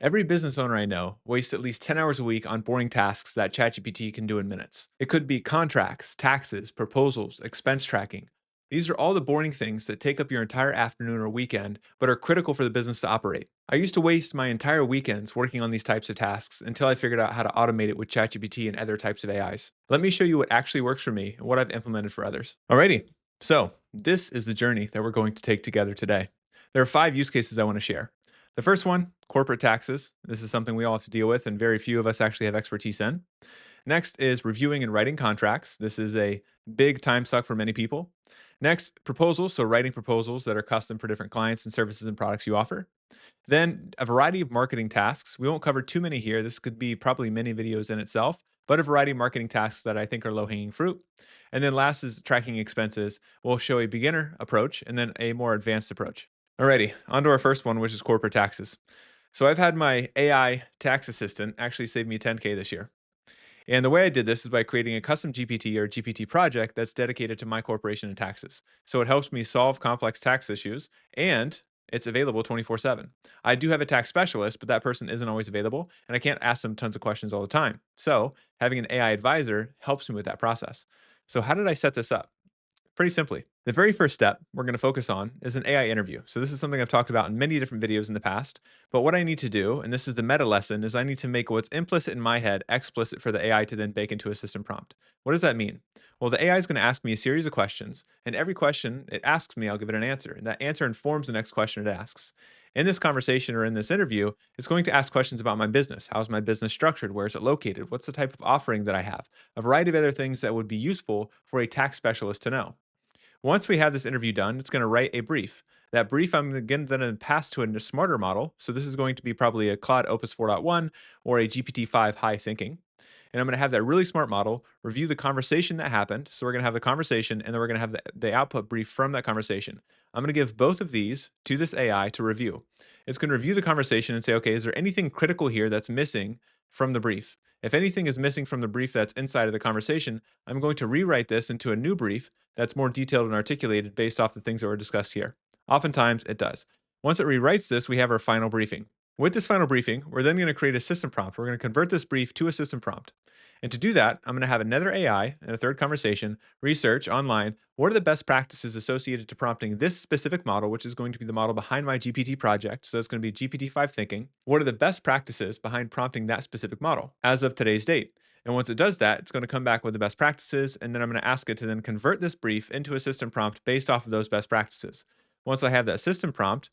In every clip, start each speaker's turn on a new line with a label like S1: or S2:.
S1: Every business owner I know wastes at least 10 hours a week on boring tasks that ChatGPT can do in minutes. It could be contracts, taxes, proposals, expense tracking. These are all the boring things that take up your entire afternoon or weekend, but are critical for the business to operate. I used to waste my entire weekends working on these types of tasks until I figured out how to automate it with ChatGPT and other types of AIs. Let me show you what actually works for me and what I've implemented for others. Alrighty, so this is the journey that we're going to take together today. There are 5 use cases I want to share. The first one, corporate taxes. This is something we all have to deal with, and very few of us actually have expertise in. Next is reviewing and writing contracts. This is a big time suck for many people. Next, proposals. So, writing proposals that are custom for different clients and services and products you offer. Then, a variety of marketing tasks. We won't cover too many here. This could be probably many videos in itself, but a variety of marketing tasks that I think are low hanging fruit. And then, last is tracking expenses. We'll show a beginner approach and then a more advanced approach. Alrighty, on to our first one, which is corporate taxes. So I've had my AI tax assistant actually save me 10K this year. And the way I did this is by creating a custom GPT or GPT project that's dedicated to my corporation and taxes. So it helps me solve complex tax issues and it's available 24/7. I do have a tax specialist, but that person isn't always available and I can't ask them tons of questions all the time. So having an AI advisor helps me with that process. So how did I set this up? Pretty simply, the very first step we're going to focus on is an AI interview. So, this is something I've talked about in many different videos in the past. But what I need to do, and this is the meta lesson, is I need to make what's implicit in my head explicit for the AI to then bake into a system prompt. What does that mean? Well, the AI is going to ask me a series of questions, and every question it asks me, I'll give it an answer. And that answer informs the next question it asks. In this conversation or in this interview, it's going to ask questions about my business. How's my business structured? Where is it located? What's the type of offering that I have? A variety of other things that would be useful for a tax specialist to know. Once we have this interview done, it's going to write a brief. That brief I'm again going to pass to a smarter model. So this is going to be probably a Claude Opus 4.1 or a GPT-5 High Thinking. And I'm going to have that really smart model review the conversation that happened. So we're going to have the conversation and then we're going to have the output brief from that conversation. I'm going to give both of these to this AI to review. It's going to review the conversation and say, okay, is there anything critical here that's missing from the brief? If anything is missing from the brief that's inside of the conversation, I'm going to rewrite this into a new brief that's more detailed and articulated based off the things that were discussed here. Oftentimes it does. Once it rewrites this, we have our final briefing. With this final briefing, we're then going to create a system prompt. We're going to convert this brief to a system prompt. And to do that, I'm going to have another AI and a third conversation research online what are the best practices associated to prompting this specific model, which is going to be the model behind my GPT project. So it's going to be GPT-5 thinking. What are the best practices behind prompting that specific model as of today's date? And once it does that, it's going to come back with the best practices. And then I'm going to ask it to then convert this brief into a system prompt based off of those best practices. Once I have that system prompt,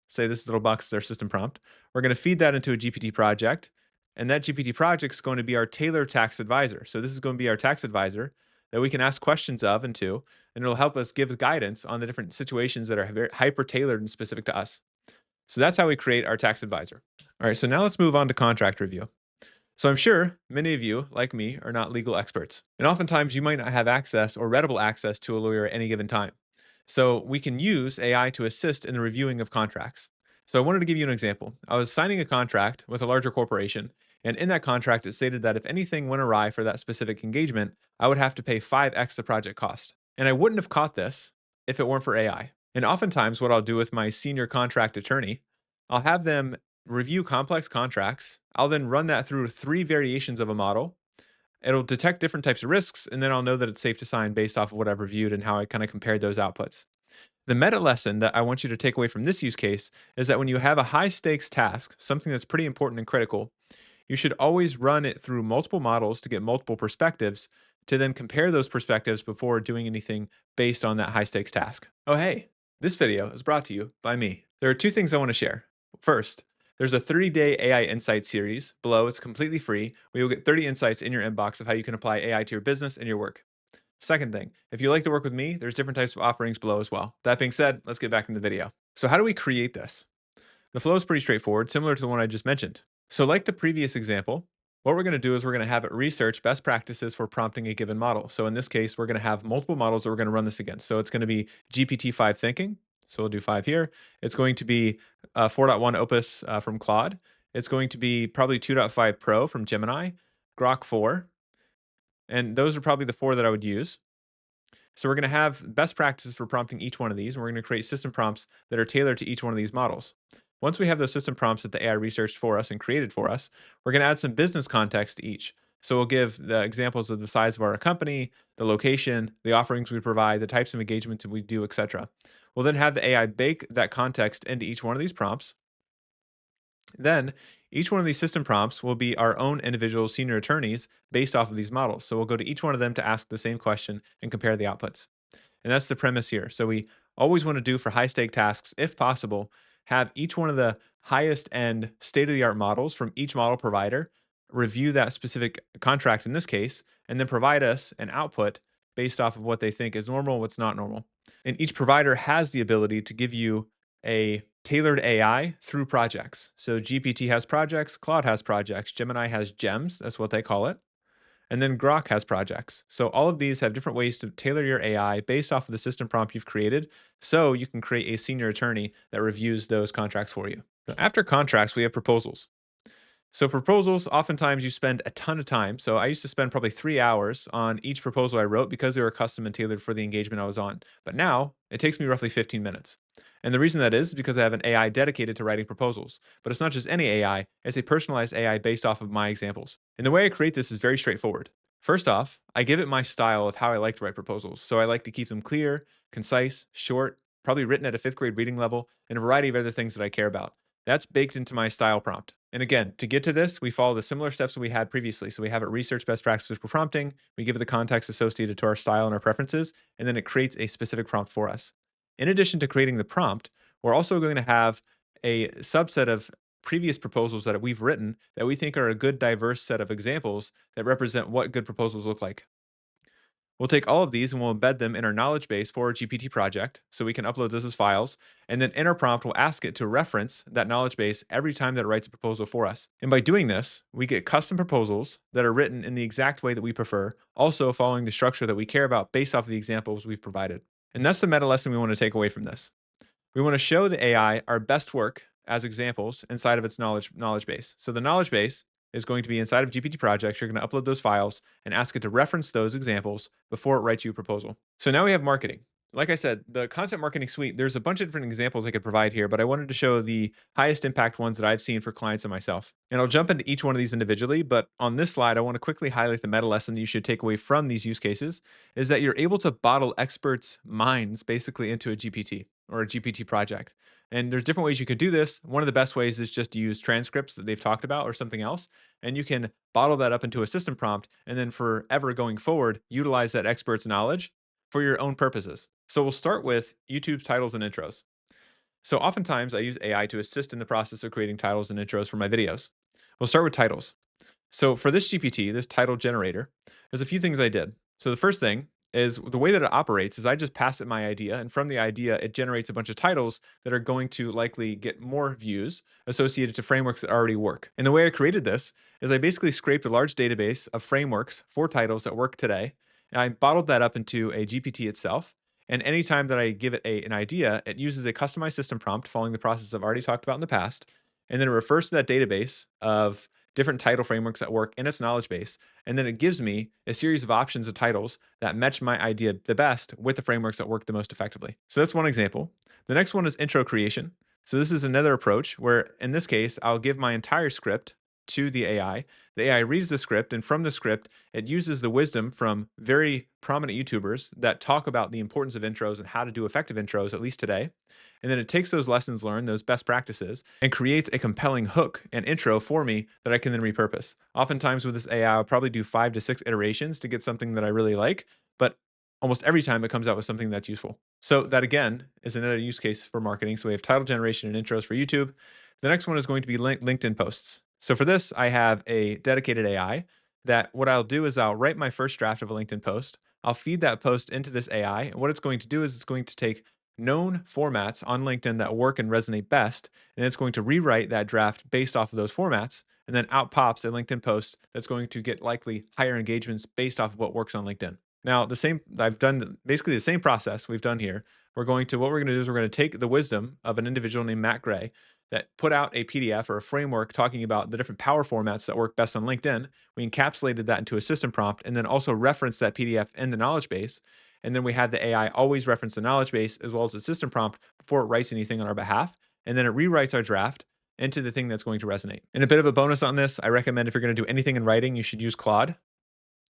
S1: say this little box is our system prompt, we're going to feed that into a GPT project. And that GPT project is going to be our tailored tax advisor. So this is going to be our tax advisor that we can ask questions of and to, and it'll help us give guidance on the different situations that are very hyper tailored and specific to us. So that's how we create our tax advisor. All right, so now let's move on to contract review. So I'm sure many of you, like me, are not legal experts. And oftentimes you might not have access or readable access to a lawyer at any given time. So we can use AI to assist in the reviewing of contracts. So I wanted to give you an example. I was signing a contract with a larger corporation, and in that contract, it stated that if anything went awry for that specific engagement, I would have to pay 5x the project cost. And I wouldn't have caught this if it weren't for AI. And oftentimes, what I'll do with my senior contract attorney, I'll have them review complex contracts. I'll then run that through 3 variations of a model. It'll detect different types of risks, and then I'll know that it's safe to sign based off of what I've reviewed and how I kind of compared those outputs. The meta lesson that I want you to take away from this use case is that when you have a high stakes task, something that's pretty important and critical, you should always run it through multiple models to get multiple perspectives to then compare those perspectives before doing anything based on that high stakes task. Oh, hey, this video is brought to you by me. There are 2 things I want to share. First, there's a 30-day AI Insight series below. It's completely free, where you'll get 30 insights in your inbox of how you can apply AI to your business and your work. Second thing, if you like to work with me, there's different types of offerings below as well. That being said, let's get back into the video. So how do we create this? The flow is pretty straightforward, similar to the one I just mentioned. So like the previous example, what we're going to do is we're going to have it research best practices for prompting a given model. So in this case, we're going to have multiple models that we're going to run this against. So it's going to be GPT-5 thinking. So we'll do 5 here. It's going to be 4.1 Opus from Claude. It's going to be probably 2.5 Pro from Gemini, Grok 4. And those are probably the 4 that I would use. So we're going to have best practices for prompting each one of these, and we're going to create system prompts that are tailored to each one of these models. Once we have those system prompts that the AI researched for us and created for us, we're going to add some business context to each. So we'll give the examples of the size of our company, the location, the offerings we provide, the types of engagements we do, etc. We'll then have the AI bake that context into each one of these prompts. Then each one of these system prompts will be our own individual senior attorneys based off of these models. So we'll go to each one of them to ask the same question and compare the outputs. And that's the premise here. So we always want to do for high stake tasks, if possible, have each one of the highest end state of the art models from each model provider review that specific contract in this case, and then provide us an output based off of what they think is normal, what's not normal. And each provider has the ability to give you a tailored AI through projects. So GPT has projects, Claude has projects, Gemini has gems, that's what they call it. And then Grok has projects. So all of these have different ways to tailor your AI based off of the system prompt you've created. So you can create a senior attorney that reviews those contracts for you. Now, after contracts, we have proposals. So proposals, oftentimes you spend a ton of time. So I used to spend probably 3 hours on each proposal I wrote because they were custom and tailored for the engagement I was on. But now it takes me roughly 15 minutes. And the reason that is because I have an AI dedicated to writing proposals. But it's not just any AI, it's a personalized AI based off of my examples. And the way I create this is very straightforward. First off, I give it my style of how I like to write proposals. So I like to keep them clear, concise, short, probably written at a fifth grade reading level, and a variety of other things that I care about. That's baked into my style prompt. And again, to get to this, we follow the similar steps we had previously. So we have it research best practices for prompting, we give it the context associated to our style and our preferences, and then it creates a specific prompt for us. In addition to creating the prompt, we're also going to have a subset of previous proposals that we've written that we think are a good diverse set of examples that represent what good proposals look like. We'll take all of these and we'll embed them in our knowledge base for our GPT project so we can upload those as files. And then in our prompt, we'll ask it to reference that knowledge base every time that it writes a proposal for us. And by doing this, we get custom proposals that are written in the exact way that we prefer, also following the structure that we care about based off of the examples we've provided. And that's the meta lesson we want to take away from this. We want to show the AI our best work as examples inside of its knowledge base. So the knowledge base is going to be inside of GPT projects. You're going to upload those files and ask it to reference those examples before it writes you a proposal. So now we have marketing. Like I said, the content marketing suite, there's a bunch of different examples I could provide here, but I wanted to show the highest impact ones that I've seen for clients and myself. And I'll jump into each one of these individually, but on this slide, I want to quickly highlight the meta lesson that you should take away from these use cases is that you're able to bottle experts' minds basically into a GPT or a GPT project. And there's different ways you could do this. One of the best ways is just to use transcripts that they've talked about or something else. And you can bottle that up into a system prompt and then forever going forward, utilize that expert's knowledge for your own purposes. So we'll start with YouTube's titles and intros. So oftentimes I use AI to assist in the process of creating titles and intros for my videos. We'll start with titles. So for this GPT, this title generator, there's a few things I did. So the first thing is the way that it operates is I just pass it my idea, and from the idea, it generates a bunch of titles that are going to likely get more views associated to frameworks that already work. And the way I created this is I basically scraped a large database of frameworks for titles that work today, and I bottled that up into a GPT itself. And anytime that I give it an idea, it uses a customized system prompt following the process I've already talked about in the past. And then it refers to that database of different title frameworks that work in its knowledge base. And then it gives me a series of options of titles that match my idea the best with the frameworks that work the most effectively. So that's one example. The next one is intro creation. So this is another approach where in this case, I'll give my entire script to the AI. The AI reads the script, and from the script, it uses the wisdom from very prominent YouTubers that talk about the importance of intros and how to do effective intros, at least today. And then it takes those lessons learned, those best practices, and creates a compelling hook and intro for me that I can then repurpose. Oftentimes with this AI, I'll probably do 5 to 6 iterations to get something that I really like, but almost every time it comes out with something that's useful. So that again is another use case for marketing. So we have title generation and intros for YouTube. The next one is going to be LinkedIn posts. So for this, I have a dedicated AI that what I'll do is I'll write my first draft of a LinkedIn post. I'll feed that post into this AI. And what it's going to do is it's going to take known formats on LinkedIn that work and resonate best, and it's going to rewrite that draft based off of those formats. And then out pops a LinkedIn post that's going to get likely higher engagements based off of what works on LinkedIn. Now, I've done basically the same process we've done here. What we're going to do is we're going to take the wisdom of an individual named Matt Gray that put out a PDF or a framework talking about the different power formats that work best on LinkedIn. We encapsulated that into a system prompt and then also referenced that PDF in the knowledge base. And then we have the AI always reference the knowledge base as well as the system prompt before it writes anything on our behalf. and then it rewrites our draft into the thing that's going to resonate. And a bit of a bonus on this, I recommend if you're going to do anything in writing, you should use Claude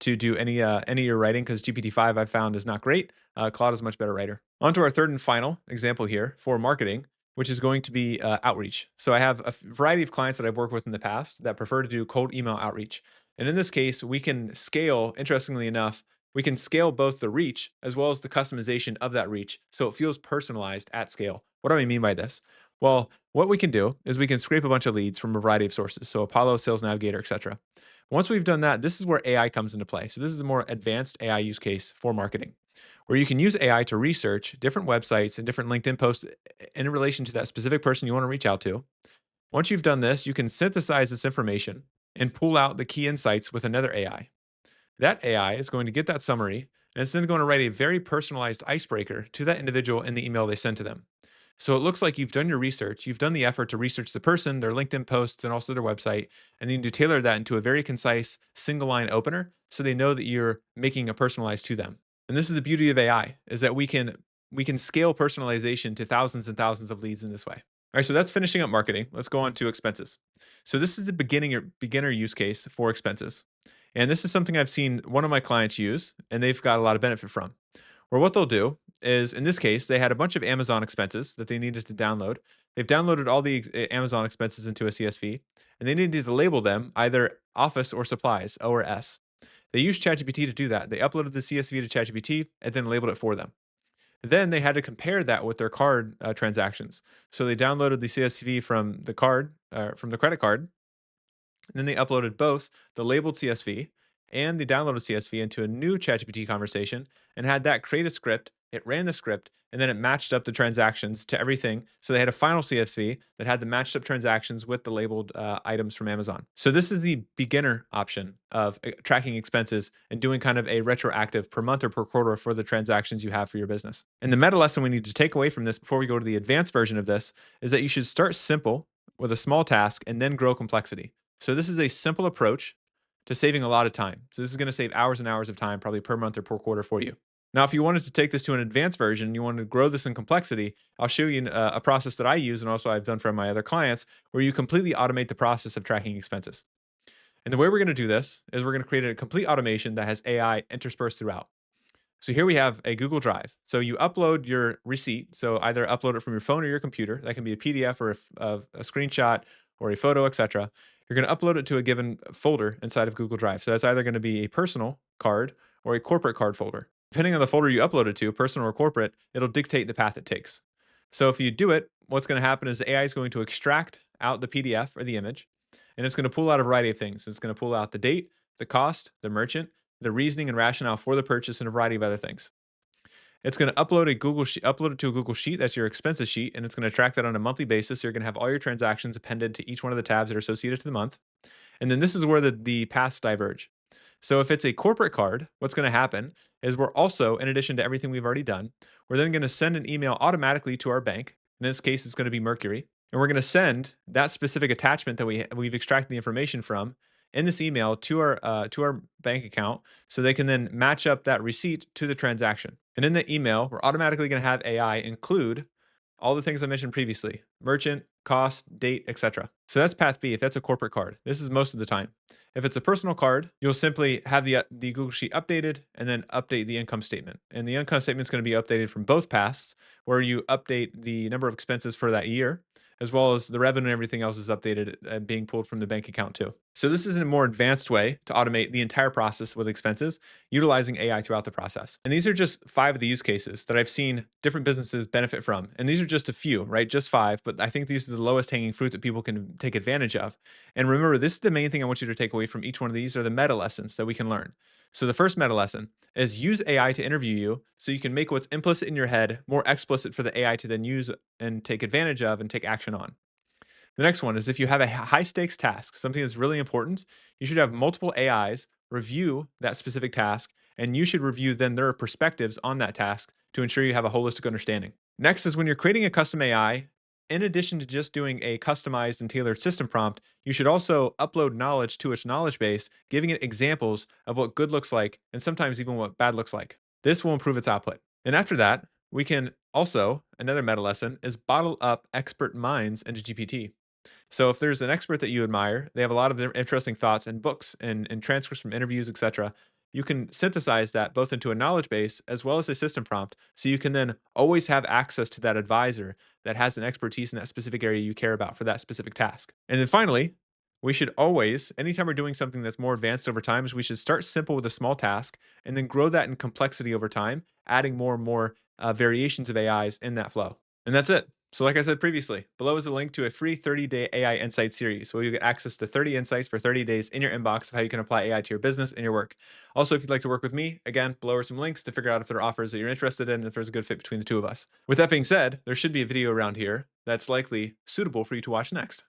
S1: to do any of your writing because GPT-5 I've found is not great. Claude is a much better writer. On to our third and final example here for marketing, which is going to be outreach. So I have a variety of clients that I've worked with in the past that prefer to do cold email outreach. And in this case, we can scale, interestingly enough, we can scale both the reach as well as the customization of that reach so it feels personalized at scale. What do I mean by this? Well, what we can do is we can scrape a bunch of leads from a variety of sources, so Apollo, Sales Navigator, etc. Once we've done that, this is where AI comes into play. So this is a more advanced AI use case for marketing, where you can use AI to research different websites and different LinkedIn posts in relation to that specific person you want to reach out to. Once you've done this, you can synthesize this information and pull out the key insights with another AI. That AI is going to get that summary and it's then going to write a very personalized icebreaker to that individual in the email they send to them. So it looks like you've done your research, you've done the effort to research the person, their LinkedIn posts, and also their website, and then you tailor that into a very concise single line opener so they know that you're making a personalized to them. And this is the beauty of AI is that we can scale personalization to thousands and thousands of leads in this way. All right, so that's finishing up marketing. Let's go on to expenses. So this is the beginner use case for expenses. And this is something I've seen one of my clients use and they've got a lot of benefit from. Or what they'll do is, in this case, they had a bunch of Amazon expenses that they needed to download. They've downloaded all the Amazon expenses into a CSV, and they needed to label them either office or supplies, O or S. They used ChatGPT to do that. They uploaded the CSV to ChatGPT and then labeled it for them. Then they had to compare that with their card transactions. So they downloaded the CSV from the from the credit card, and then they uploaded both the labeled CSV and the downloaded CSV into a new ChatGPT conversation and had that create a script. It ran the script and then it matched up the transactions to everything. So they had a final CSV that had the matched up transactions with the labeled items from Amazon. So this is the beginner option of tracking expenses and doing kind of a retroactive per month or per quarter for the transactions you have for your business. And the meta lesson we need to take away from this before we go to the advanced version of this is that you should start simple with a small task and then grow complexity. So this is a simple approach to saving a lot of time. So this is going to save hours and hours of time, probably per month or per quarter for you. Now, if you wanted to take this to an advanced version, you wanted to grow this in complexity, I'll show you a process that I use and also I've done for my other clients where you completely automate the process of tracking expenses. And the way we're going to do this is we're going to create a complete automation that has AI interspersed throughout. So here we have a Google Drive. So you upload your receipt. So either upload it from your phone or your computer. That can be a PDF or a screenshot or a photo, etc. You're going to upload it to a given folder inside of Google Drive. So that's either going to be a personal card or a corporate card folder. Depending on the folder you upload it to, personal or corporate, it'll dictate the path it takes. So if you do it, what's going to happen is the AI is going to extract out the PDF or the image, and it's going to pull out a variety of things. It's going to pull out the date, the cost, the merchant, the reasoning and rationale for the purchase, and a variety of other things. It's going to upload it to a Google Sheet. That's your expenses sheet, and it's going to track that on a monthly basis. So you're going to have all your transactions appended to each one of the tabs that are associated to the month. And then this is where the paths diverge. So if it's a corporate card, what's going to happen is we're also, in addition to everything we've already done, we're then going to send an email automatically to our bank. In this case, it's going to be Mercury. And we're going to send that specific attachment that we've extracted the information from in this email to our bank account so they can then match up that receipt to the transaction. And in the email, we're automatically going to have AI include all the things I mentioned previously: merchant, cost, date, etc. So that's path B if that's a corporate card. This is most of the time. If it's a personal card, you'll simply have the Google Sheet updated and then update the income statement. And the income statement is going to be updated from both paths, where you update the number of expenses for that year, as well as the revenue and everything else is updated and being pulled from the bank account too. So this is a more advanced way to automate the entire process with expenses, utilizing AI throughout the process. And these are just 5 of the use cases that I've seen different businesses benefit from. And these are just a few, right? Just 5, but I think these are the lowest hanging fruit that people can take advantage of. And remember, this is the main thing I want you to take away from each one of these are the meta lessons that we can learn. So the first meta lesson is use AI to interview you so you can make what's implicit in your head more explicit for the AI to then use and take advantage of and take action on. The next one is if you have a high stakes task, something that's really important, you should have multiple AIs review that specific task, and you should review then their perspectives on that task to ensure you have a holistic understanding. Next is when you're creating a custom AI, in addition to just doing a customized and tailored system prompt, you should also upload knowledge to its knowledge base, giving it examples of what good looks like and sometimes even what bad looks like. This will improve its output. And after that, we can Also, another meta lesson is bottle up expert minds into GPT. So if there's an expert that you admire, they have a lot of interesting thoughts and books and transcripts from interviews, etc. You can synthesize that both into a knowledge base as well as a system prompt, so you can then always have access to that advisor that has an expertise in that specific area you care about for that specific task. And then finally, we should always, anytime we're doing something that's more advanced over time, is we should start simple with a small task and then grow that in complexity over time, adding more and more variations of AIs in that flow. And that's it. So, like I said previously, below is a link to a free 30-day AI Insight series where you get access to 30 insights for 30 days in your inbox of how you can apply AI to your business and your work. Also, if you'd like to work with me, again, below are some links to figure out if there are offers that you're interested in and if there's a good fit between the two of us. With that being said, there should be a video around here that's likely suitable for you to watch next.